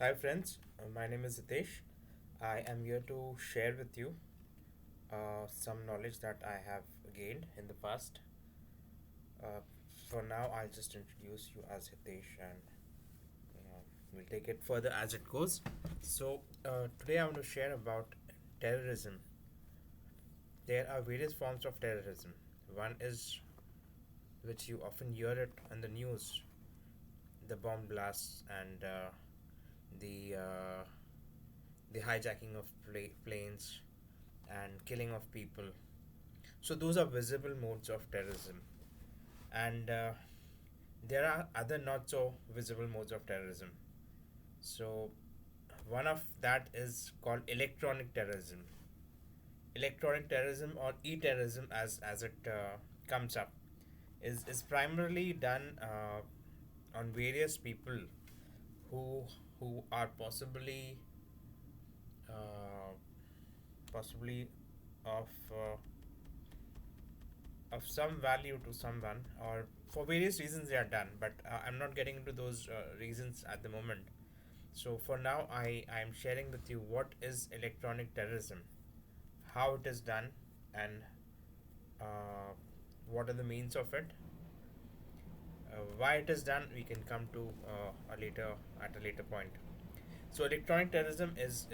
Hi friends, my name is Hitesh. I am here to share with you some knowledge that I have gained in the past. Uh, for now, I'll just introduce you as Hitesh and we'll take it further as it goes. Today I want to share about terrorism. There are various forms of terrorism. One is which you often hear it on the news, the bomb blasts and the uh, the hijacking of planes and killing of people. So those are visible modes of terrorism, and there are other not so visible modes of terrorism. So one of that is called electronic terrorism. Electronic terrorism or e-terrorism, as it comes up, is primarily done on various people who who are uh, possibly of uh, of some value to someone, or for various reasons they are done, but I'm not getting into those reasons at the moment. So for now, I am sharing with you what is electronic terrorism, how it is done, and uh, what are the means of it. Why it is done, we can come to a later at a later point. So electronic terrorism is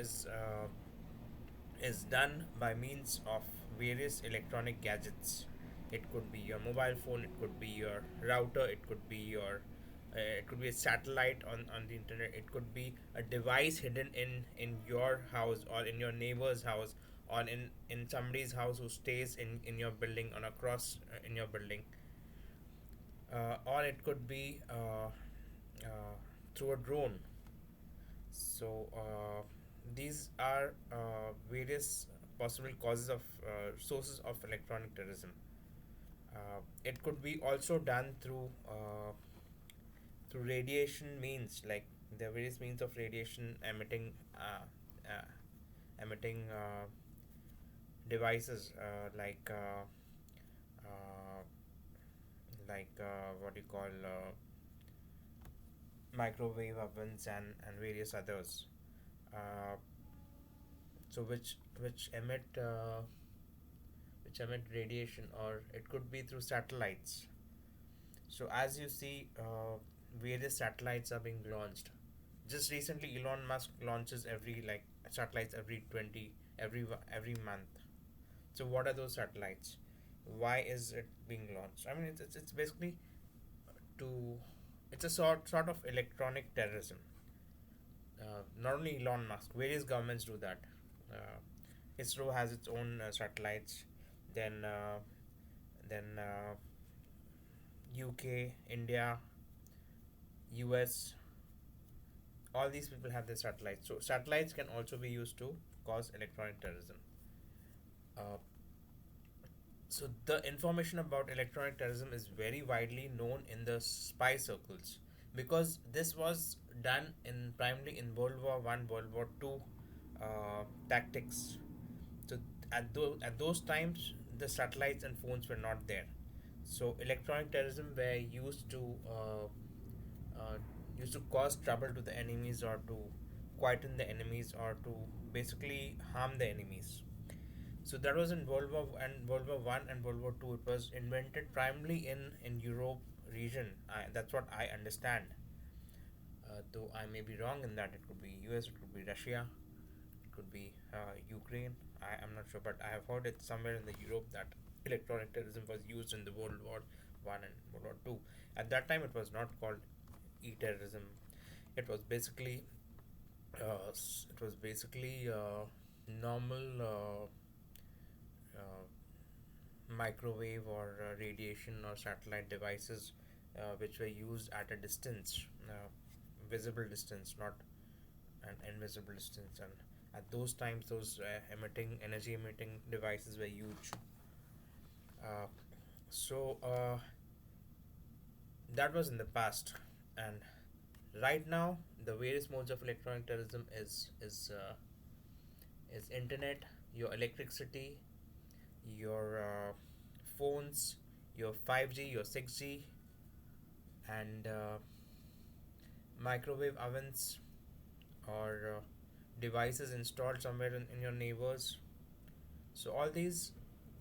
done by means of various electronic gadgets. It could be your mobile phone, it could be your router, it could be a satellite on the internet, it could be a device hidden in your house or in your neighbor's house or in somebody's house who stays in your building on across in your building, or it could be through a drone. So these are various possible causes of sources of electronic terrorism. It could be also done through radiation means, like there are various means of radiation emitting devices uh, what you call microwave ovens and various others. Uh, so which emit radiation, or it could be through satellites. So as you see, various satellites are being launched. Just recently, Elon Musk launches every like satellites every month. So what are those satellites? Why is it being launched? I mean, it's basically to it's a sort of electronic terrorism. Not only Elon Musk, various governments do that. Uh, ISRO has its own satellites. Then UK, India, US, all these people have their satellites. So satellites can also be used to cause electronic terrorism. Uh, so the information about electronic terrorism is very widely known in the spy circles, because this was done in primarily in World War I, World War II tactics. So at those times, the satellites and phones were not there. So electronic terrorism were uh, used to cause trouble to the enemies, or to quieten the enemies, or to basically harm the enemies. So that was in World War I and World War II. It was invented primarily in Europe region. That's what I understand. Though I may be wrong in that. It could be US, it could be Russia, it could be Ukraine. I'm not sure, but I have heard it somewhere in the Europe that electronic terrorism was used in the World War I and World War II. At that time, it was not called e-terrorism. It was basically normal microwave or radiation or satellite devices which were used at a distance, visible distance, not an invisible distance. And at those times, those energy emitting devices were huge. Uh, so that was in the past, and right now the various modes of electronic terrorism is internet, your electricity, your phones, your 5G, your 6G, and microwave ovens, or devices installed somewhere in your neighbors. So all these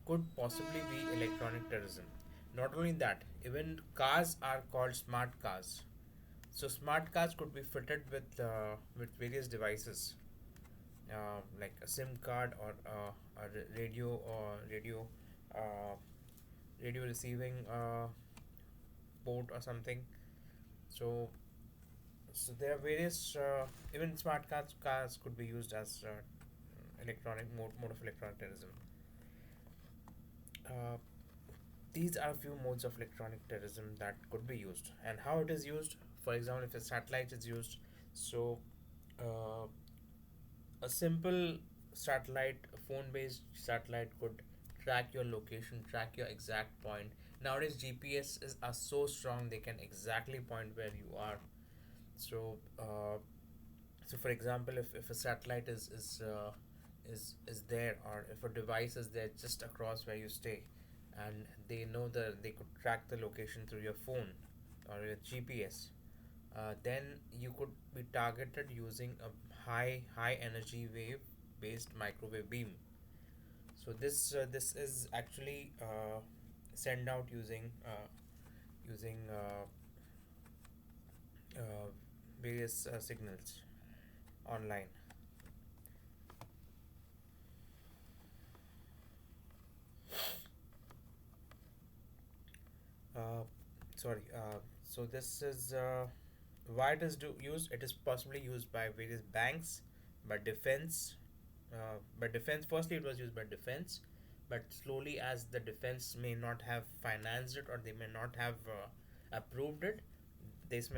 could possibly be electronic terrorism. Not only that, even cars are called smart cars. So smart cars could be fitted with various devices, like a SIM card or a uh, radio receiving port or something. So there are various even smart cars could be used as electronic mode of electronic terrorism. Uh, these are a few modes of electronic terrorism that could be used, and how it is used. For example, if a satellite is used, so uh, a simple satellite, a phone-based satellite, could track your location, track your exact point. Nowadays, GPS are so strong they can exactly point where you are. So, so for example, if a satellite is there, or if a device is there just across where you stay, and they know they could track the location through your phone or your GPS, then you could be targeted using a high energy wave based microwave beam. So this is actually sent out using uh, various signals online. Uh, sorry. So this is why it is used. It is possibly used by various banks, by defense. By defense, firstly, it was used by defense, but slowly, as the defense may not have financed it or they may not have approved it, this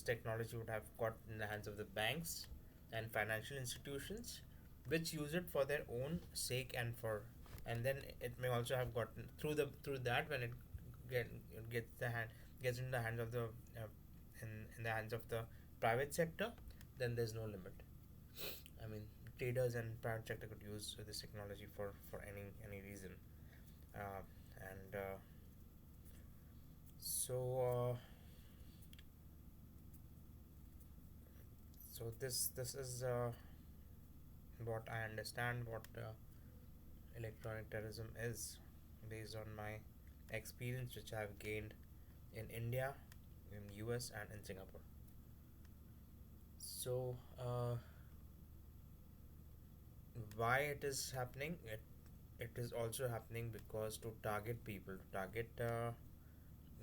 technology would have got in the hands of the banks and financial institutions, which use it for their own sake, and then it may also have gotten through that when it gets in the hands of the in the hands of the private sector, then there's no limit. I mean, traders and private sector could use this technology for any reason. uh, and so so this is what I understand what electronic terrorism is, based on my experience which I have gained in India, in US, and in Singapore. So why it is happening? It is also happening because to target people, to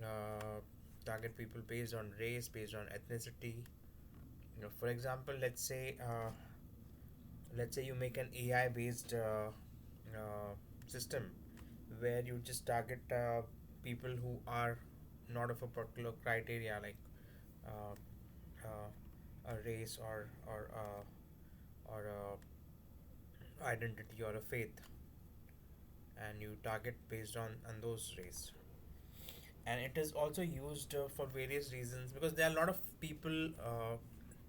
uh, target people based on race, based on ethnicity. For example, let's say you make an AI based system where you just target people who are not of a particular criteria, like uh, a race or a identity or a faith, and you target based on those race. And it is also used for various reasons, because there are a lot of people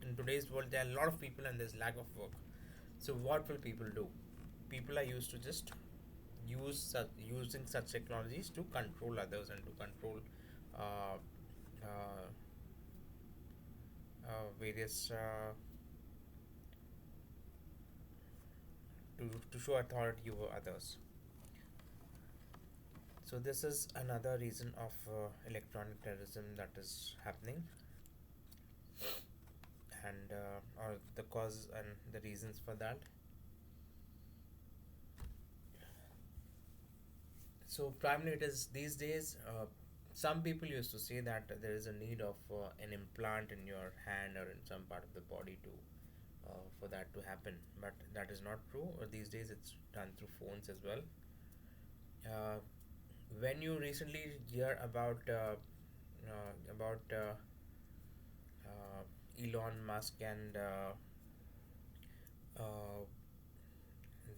in today's world. There are a lot of people and there's lack of work. So what will people do? People are used to just using such technologies to control others and to control uh, uh, various to show authority over others. So this is another reason of electronic terrorism that is happening, and or the cause and the reasons for that. So primarily, it is these days. Some people used to say that there is a need of an implant in your hand or in some part of the body to for that to happen, but that is not true. These days, it's done through phones as well. Uh, when you recently hear Elon Musk and uh,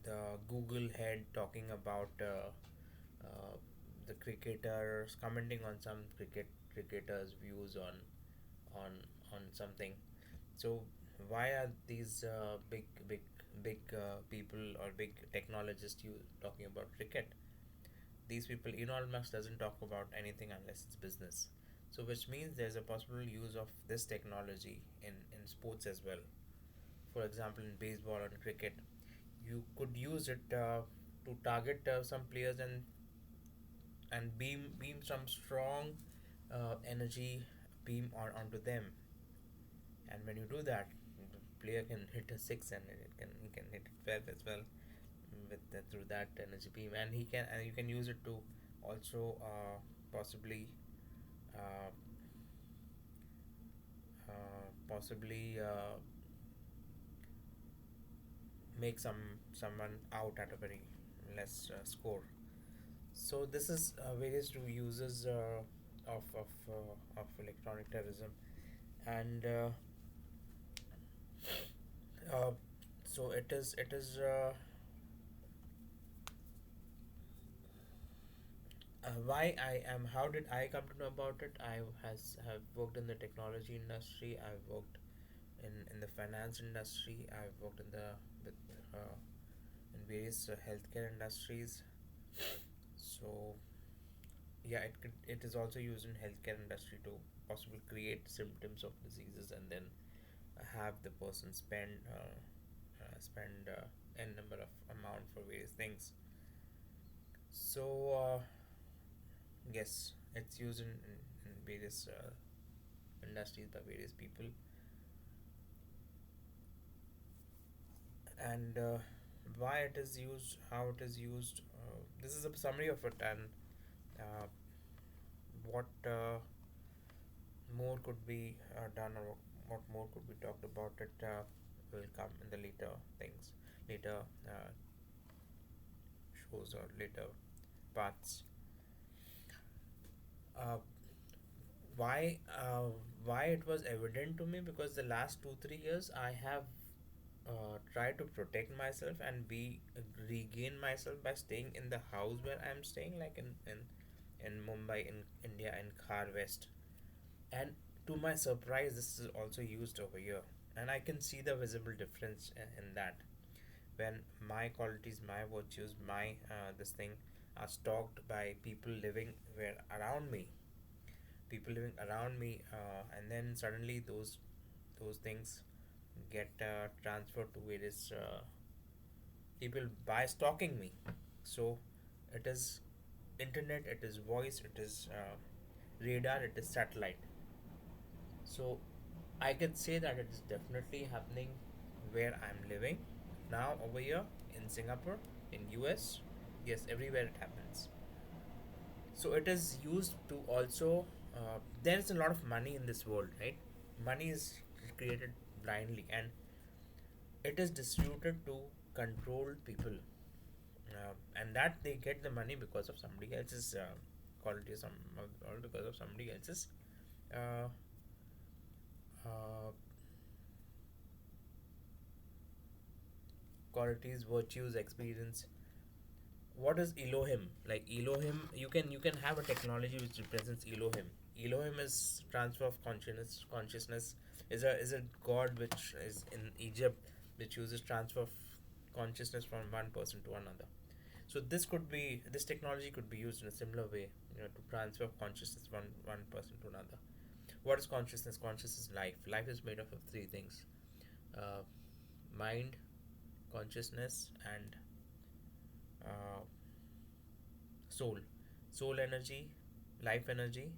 the Google head talking about the cricketers, commenting on some cricketers' views on on something. So why are these big people or big technologists you talking about cricket? These people, Elon Musk doesn't talk about anything unless it's business. So which means there's a possible use of this technology in sports as well. for example, in baseball and cricket, you could use it to target some players and beam some strong energy beam onto them. And when you do that, the player can hit a six, and he can hit it 12 as well with through that energy beam, and you can use it to also uh, possibly make someone out at a very less score. So this is various uses of electronic terrorism, and uh, so it is why I am. How did I come to know about it? I have worked in the technology industry. I've worked in the finance industry. I've worked in the with in various healthcare industries. So yeah, it is also used in healthcare industry to possibly create symptoms of diseases and then have the person spend n number of amount for various things. So yes, it's used in various industries by various people, and why it is used, how it is used. This is a summary of it, and uh, what more could be done, or what more could be talked about it will come in the later things, later shows or later parts. Uh, why uh, why it was evident to me, because the last 2 3 years I have tried to protect myself and be regain myself by staying in the house where I'm staying, like in Mumbai, in India, in Khar West. And to my surprise, this is also used over here, and I can see the visible difference in that. When my qualities, my virtues, my this thing are stalked by people living where around me, and then suddenly those things get transferred to various people by stalking me. So it is internet, it is voice, it is radar, it is satellite. So I can say that it is definitely happening where I'm living now, over here in Singapore, in US. Yes, everywhere it happens. So it is used to also. There's a lot of money in this world, right? Money is created blindly, and it is distributed to control people, and that they get the money because of somebody else's quality, or because of somebody else's uh, uh, qualities, virtues, experience. What is Elohim? Like Elohim, you can have a technology which represents Elohim. Elohim is transfer of consciousness is a god which is in Egypt, which uses transfer of consciousness from one person to another. So this technology could be used in a similar way, to transfer consciousness from one person to another. What is consciousness? Consciousness is life. Life is made up of three things: uh, mind, consciousness, and uh, soul. Soul energy, life energy,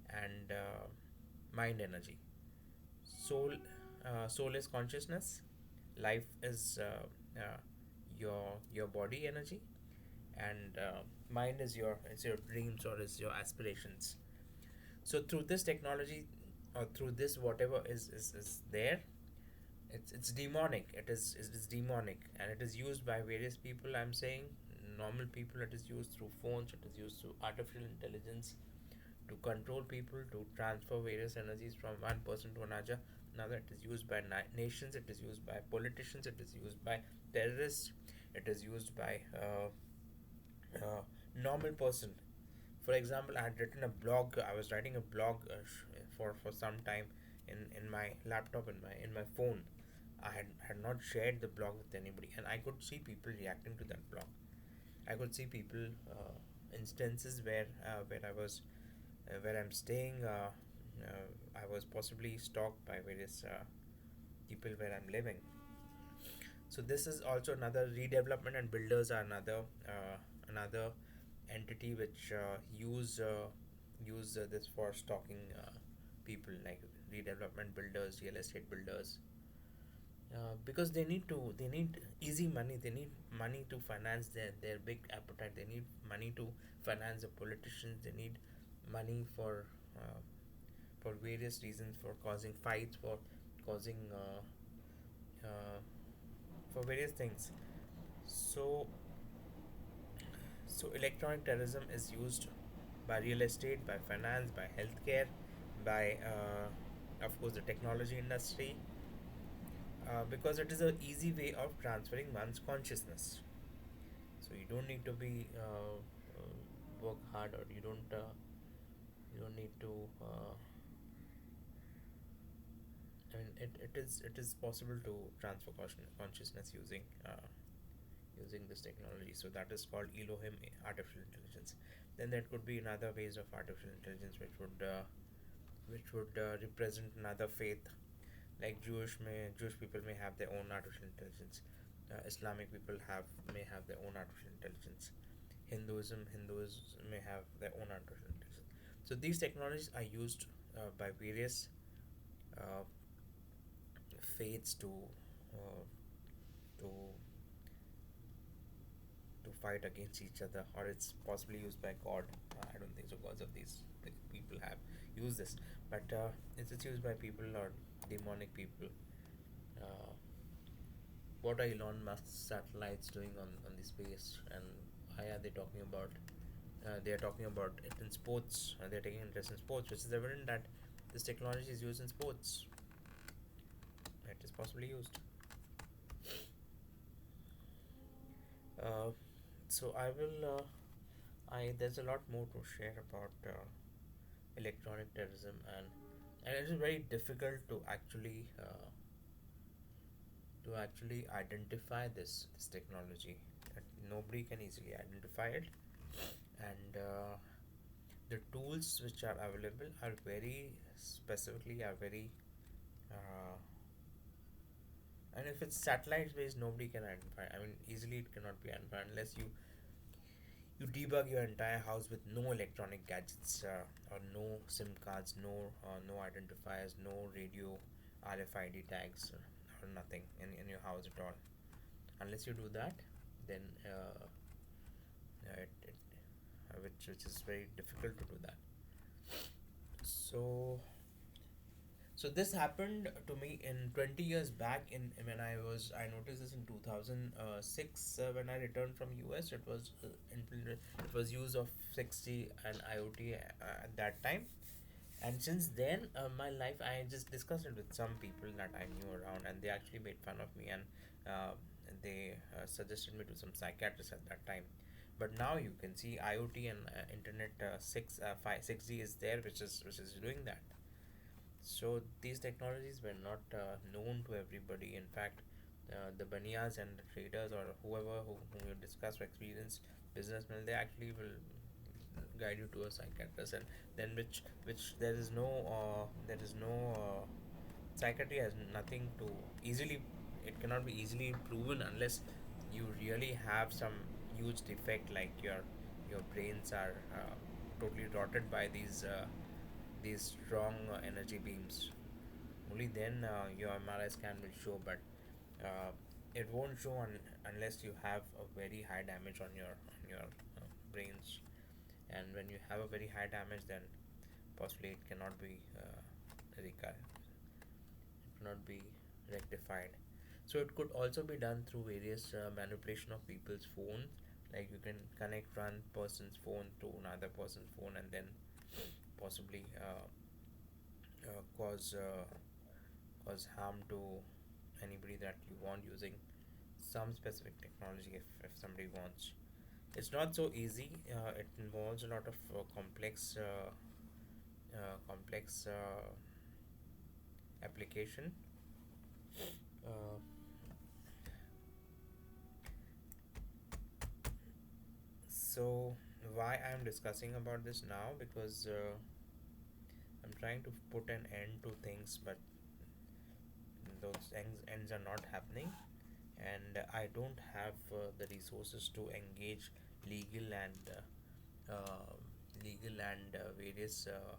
and mind energy. Soul is consciousness. Life is your body energy, and mind is your dreams or is your aspirations. So through this technology, or through this whatever is there, it's demonic. It is demonic, and it is used by various people. I'm saying normal people. It is used through phones. It is used through artificial intelligence to control people, to transfer various energies from one person to another. Another, it is used by nations. It is used by politicians. It is used by terrorists. It is used by normal person. For example, I had written a blog. I was writing a blog for some time in my laptop, in my phone. I had not shared the blog with anybody, and I could see people reacting to that blog. I could see people instances where I was where I'm staying. I was possibly stalked by various people where I'm living. So this is also another redevelopment, and builders are another entity which use this for stalking people, like redevelopment builders, real estate builders, because they need easy money. They need money to finance their big appetite. They need money to finance the politicians. They need money for various reasons, for causing fights, for causing uh, for various things. So electronic terrorism is used by real estate, by finance, by healthcare, by of course the technology industry, because it is an easy way of transferring one's consciousness. So you don't need to be work hard, or you don't need to. It is possible to transfer consciousness using this technology. So that is called Elohim artificial intelligence. Then there could be another ways of artificial intelligence which would represent another faith, like Jewish people may have their own artificial intelligence. Islamic people may have their own artificial intelligence. Hindus may have their own artificial intelligence. So these technologies are used by various uh, faiths uh, to fight against each other, or it's possibly used by God. I don't think so. Gods of these people have used this, but it's used by people or demonic people. Uh, what are Elon Musk's satellites doing on the space, and why are they talking about? They are talking about it in sports. They're taking interest in sports, which is evident that this technology is used in sports. It is possibly used. Uh, so I will. I There's a lot more to share about electronic terrorism, and it is very difficult to actually identify this technology. Nobody can easily identify it, and the tools which are available are very specifically are very uh, and if it's satellite based, nobody can identify. I mean, easily it cannot be identified unless you debug your entire house with no electronic gadgets, or no SIM cards, no identifiers, no radio RFID tags, or nothing in your house at all. Unless you do that, then which is very difficult to do that. So this happened to me in 20 years back. In when I noticed this in 2006, when I returned from US. It was use of 6G and IoT at that time, and since then, my life, I just discussed it with some people that I knew around, and they actually made fun of me, and uh, they suggested me to some psychiatrists at that time. But now you can see IoT and internet, 6G is there, which is doing that. So these technologies were not known to everybody. In fact, the banias and the traders, or whom you discuss or experience businessmen, they actually will guide you to a psychiatrist, and then which there is no psychiatry has nothing to easily, it cannot be easily proven unless you really have some huge defect, like your brains are totally rotted by these strong energy beams. Only then your MRI scan will show, but uh, it won't show unless you have a very high damage on your brains. And when you have a very high damage, then possibly it cannot be it cannot be rectified. So it could also be done through various manipulation of people's phones. Like you can connect one person's phone to another person's phone, and then possibly uh, cause uh, cause harm to anybody that you want, using some specific technology, if somebody wants. It's not so easy. It involves a lot of complex application. Uh, so why I'm discussing about this now? Because I'm trying to put an end to things, but those ends are not happening, and I don't have the resources to engage legal and various uh,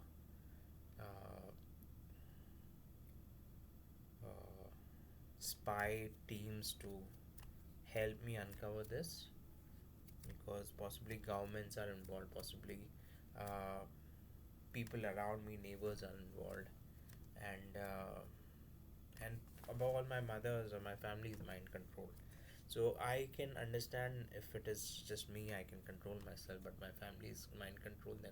uh, spy teams to help me uncover this, because possibly governments are involved, possibly uh, people around me, neighbors are involved, and above all, my mother's or my family's mind control. So I can understand if it is just me, I can control myself, but my family's mind control, then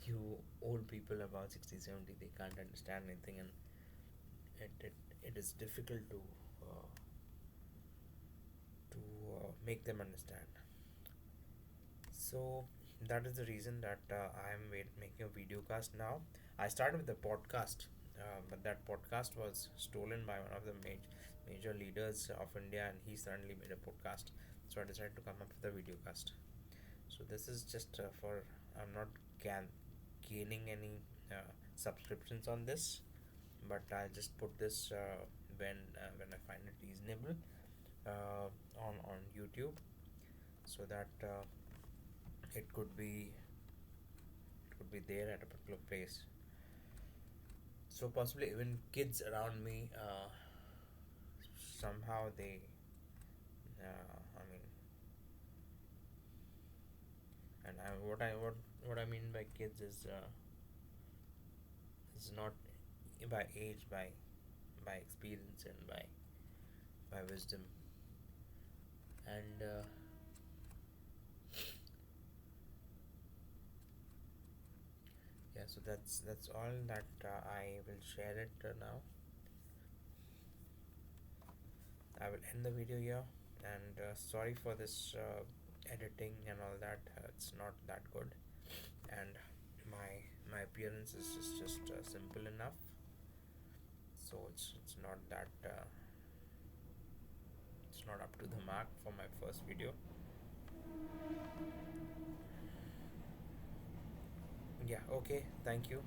you old people about 60, 70, they can't understand anything, and it is difficult uh, to make them understand. So that is the reason that I am making a video cast now. I started with a podcast, but that podcast was stolen by one of the major leaders of India, and he suddenly made a podcast. So I decided to come up with a video cast. So this is just for, I'm not gaining any subscriptions on this, but I'll just put this when I find it reasonable on YouTube, so that it could be it could be there at a particular place. So possibly even kids around me, somehow they, I mean, and what I mean by kids is not by age, by experience, and by wisdom, and yeah. So that's all that I will share it now. I will end the video here, and sorry for this editing and all that. It's not that good, and my appearance is just simple enough, so it's not that it's not up to the mark for my first video. Yeah. Okay. Thank you.